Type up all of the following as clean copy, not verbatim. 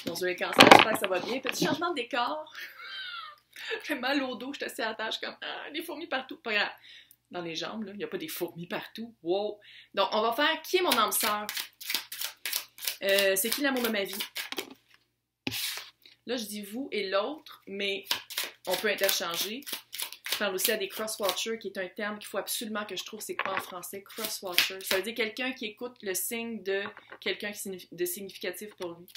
Bon, je vais cancer, j'espère que ça va bien. Petit changement de décor. J'ai mal au dos, je suis assise à la tâche comme des fourmis partout. Pas grave. Dans les jambes, là, il n'y a pas des fourmis partout. Wow! Donc, on va faire qui est mon âme sœur? C'est qui l'amour de ma vie? Là, je dis vous et l'autre, mais on peut interchanger. Je parle aussi à des cross-watchers, qui est un terme qu'il faut absolument que je trouve c'est quoi en français, cross-watcher. Ça veut dire quelqu'un qui écoute le signe de quelqu'un de significatif pour lui.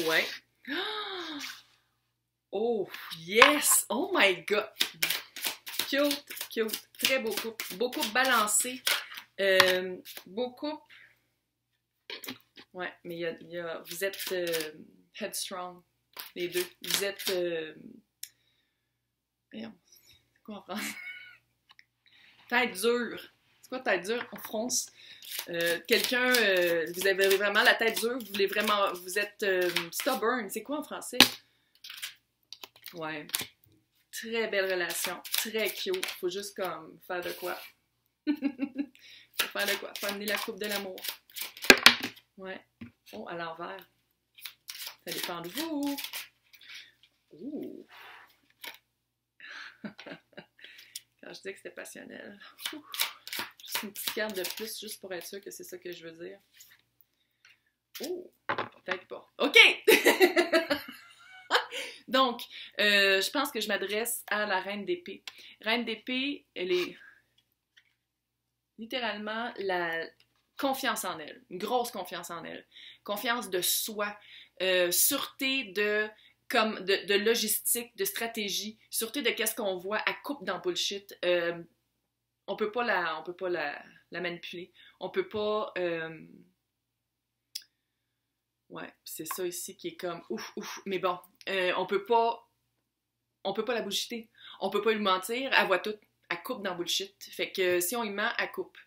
Ouais. Oh, yes! Oh my God! Cute, cute. Très beau couple. Beau couple balancé. Beau couple. Ouais, mais vous êtes headstrong, les deux. Vous êtes... Voyons, c'est quoi en français? Tête dure. C'est quoi tête dure en France? Quelqu'un, vous avez vraiment la tête dure, vous voulez vraiment... Vous êtes stubborn. C'est quoi en français? Ouais. Très belle relation. Très cute. Faut juste comme faire de quoi. Faut faire de quoi? Faut amener la coupe de l'amour. Ouais. Oh, à l'envers. Ça dépend de vous. Ouh. Quand je dis que c'était passionnel. Ouh. Juste une petite carte de plus, juste pour être sûr que c'est ça que je veux dire. Oh, peut-être pas. OK! Donc, je pense que je m'adresse à la Reine d'épée. Reine d'épée, elle est littéralement la confiance en elle, une grosse confiance en elle, confiance de soi, sûreté de logistique, de stratégie, sûreté de qu'est-ce qu'on voit, à coupe dans bullshit. On peut pas la manipuler, on peut pas... Ouais, c'est ça ici qui est comme ouf, ouf, mais bon, on peut pas la bullshiter, on peut pas lui mentir, elle voit tout, elle coupe dans bullshit. Fait que si on y ment, elle coupe.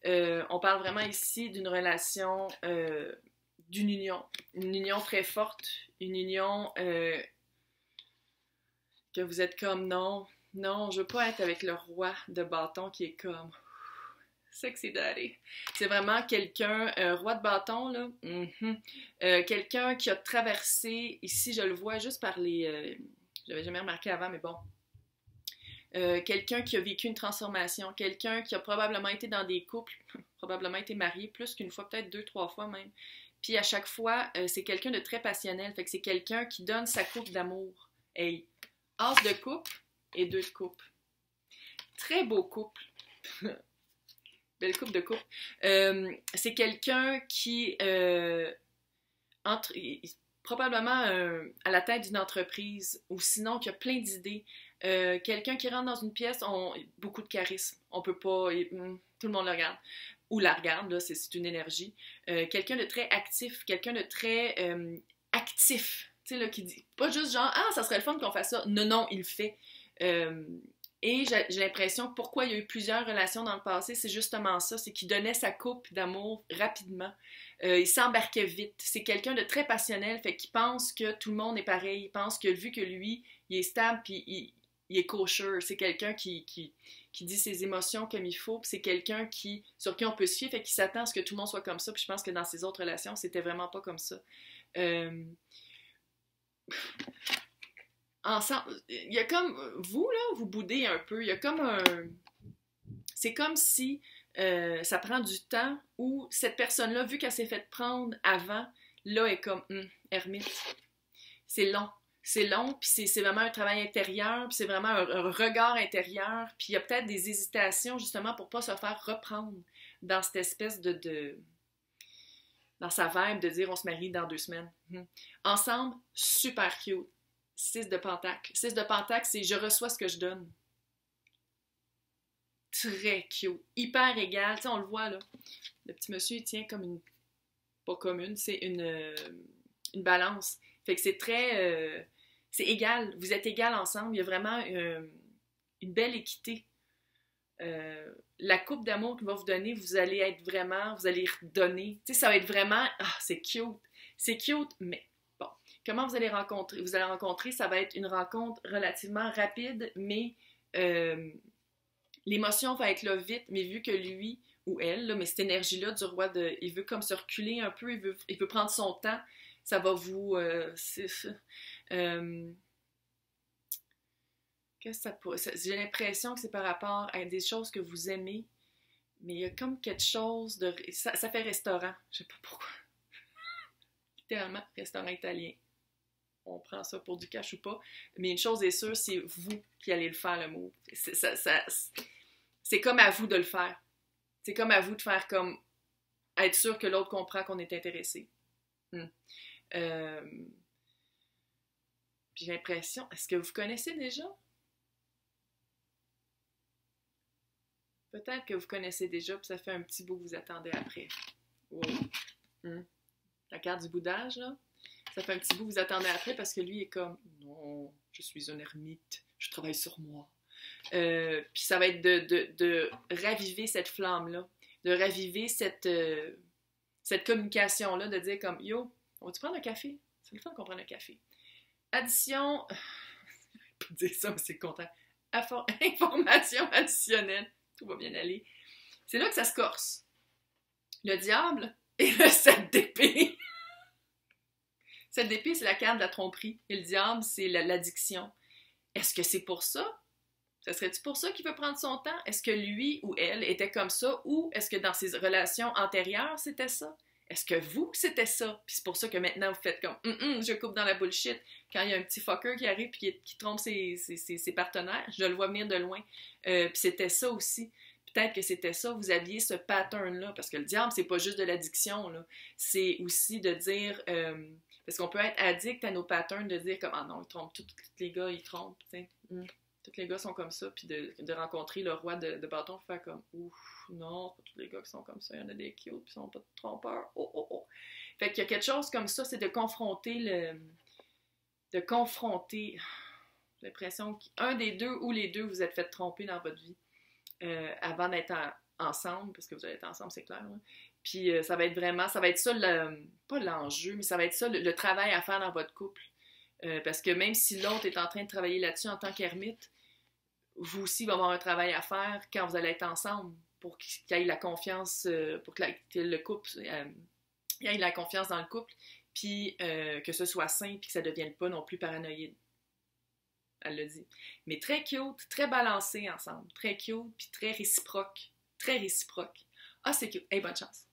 On parle vraiment ici d'une relation, d'une union. Une union très forte, une union que vous êtes comme non, je veux pas être avec le roi de bâton qui est comme sexy daddy. C'est vraiment quelqu'un, roi de bâton, là. Quelqu'un qui a traversé, ici je le vois juste par les... j'avais jamais remarqué avant, mais bon. Quelqu'un qui a vécu une transformation, quelqu'un qui a probablement été dans des couples, probablement été marié plus qu'une fois, peut-être 2-3 fois même. Puis à chaque fois, c'est quelqu'un de très passionnel, fait que c'est quelqu'un qui donne sa coupe d'amour. Hey, as de coupe et 2 de coupe. Très beau couple. Belle coupe de coupe. C'est quelqu'un qui probablement à la tête d'une entreprise ou sinon qui a plein d'idées. Quelqu'un qui rentre dans une pièce, beaucoup de charisme. On peut pas... tout le monde le regarde. Ou la regarde, là, c'est une énergie. Quelqu'un de très actif, quelqu'un de très actif. Tu sais, là, qui dit pas juste genre, ah, ça serait le fun qu'on fasse ça. Non, il le fait. Et j'ai l'impression que pourquoi il y a eu plusieurs relations dans le passé, c'est justement ça, c'est qu'il donnait sa coupe d'amour rapidement. Il s'embarquait vite. C'est quelqu'un de très passionnel, fait qu'il pense que tout le monde est pareil. Il pense que vu que lui, il est stable, puis il est kosher. C'est quelqu'un qui dit ses émotions comme il faut, puis c'est quelqu'un sur qui on peut se fier, fait qu'il s'attend à ce que tout le monde soit comme ça, puis je pense que dans ses autres relations, c'était vraiment pas comme ça. Ensemble, il y a comme, vous là, vous boudez un peu, il y a comme c'est comme si ça prend du temps où cette personne-là, vu qu'elle s'est fait prendre avant, là, est comme, ermite. C'est long, puis c'est vraiment un travail intérieur, puis c'est vraiment un regard intérieur, puis il y a peut-être des hésitations, justement, pour pas se faire reprendre dans cette espèce dans sa vibe de dire, on se marie dans 2 semaines. Ensemble, super cute. 6 de pentacle. 6 de pentacle, c'est je reçois ce que je donne. Très cute. Hyper égal. Tu sais, on le voit, là. Le petit monsieur, il tient comme une... Pas comme une, c'est une balance. Fait que c'est très... c'est égal. Vous êtes égal ensemble. Il y a vraiment une belle équité. La coupe d'amour qu'il va vous donner, vous allez redonner. Tu sais, ça va être vraiment... Ah, c'est cute. C'est cute, mais... Comment vous allez rencontrer? Vous allez rencontrer, ça va être une rencontre relativement rapide, mais l'émotion va être là vite, mais vu que lui ou elle, là, mais cette énergie-là du roi, il veut comme se reculer un peu, il veut prendre son temps. Ça va vous... qu'est-ce que ça pourrait... J'ai l'impression que c'est par rapport à des choses que vous aimez, mais il y a comme quelque chose de... Ça fait restaurant, je sais pas pourquoi. Littéralement, restaurant italien. On prend ça pour du cash ou pas. Mais une chose est sûre, c'est vous qui allez le faire, le mot. C'est comme à vous de le faire. C'est comme à vous de faire comme... être sûr que l'autre comprend qu'on est intéressé. J'ai l'impression... Est-ce que vous connaissez déjà? Peut-être que vous connaissez déjà, puis ça fait un petit bout que vous attendez après. Wow. La carte du boudage, là. Ça fait un petit bout que vous attendez après parce que lui est comme « Non, je suis un ermite, je travaille sur moi. » Puis ça va être de raviver cette flamme-là, de raviver cette communication-là, de dire comme « Yo, on va-tu prendre un café? C'est le fun qu'on prenne un café. » Addition, je peux dire ça, mais c'est content. Information additionnelle, tout va bien aller. C'est là que ça se corse. Le diable et le 7 d'épée. 7 d'épée, c'est la carte de la tromperie. Et le diable, c'est l'addiction. Est-ce que c'est pour ça? Ça serait-tu pour ça qu'il veut prendre son temps? Est-ce que lui ou elle était comme ça? Ou est-ce que dans ses relations antérieures, c'était ça? Est-ce que vous, c'était ça? Puis c'est pour ça que maintenant, vous faites comme je coupe dans la bullshit. Quand il y a un petit fucker qui arrive et qui trompe ses partenaires, je le vois venir de loin. Puis c'était ça aussi. Peut-être que c'était ça, vous aviez ce pattern-là. Parce que le diable, c'est pas juste de l'addiction, là. C'est aussi de dire... parce qu'on peut être addict à nos patterns, de dire comme « Ah non, ils trompent, tous les gars, ils trompent. » Tous les gars sont comme ça. Puis de rencontrer le roi de bâton, faire comme « Ouf, non, pas tous les gars qui sont comme ça. Il y en a des cute, puis ils sont pas de trompeurs. Oh, oh, oh. » Fait qu'il y a quelque chose comme ça, c'est de confronter de confronter... J'ai l'impression qu'un des deux ou les deux vous êtes fait tromper dans votre vie avant d'être ensemble, parce que vous allez être ensemble, c'est clair. Hein? Puis ça va être ça, pas l'enjeu, mais ça va être ça le travail à faire dans votre couple. Parce que même si l'autre est en train de travailler là-dessus en tant qu'ermite, vous aussi, il va y avoir un travail à faire quand vous allez être ensemble pour qu'il y ait la confiance, pour que le couple, il y ait la confiance dans le couple, puis que ce soit sain, puis que ça ne devienne pas non plus paranoïde. Elle l'a dit. Mais très cute, très balancé ensemble, très cute, puis très réciproque. Très réciproque. Ah, c'est cute. Hey, bonne chance.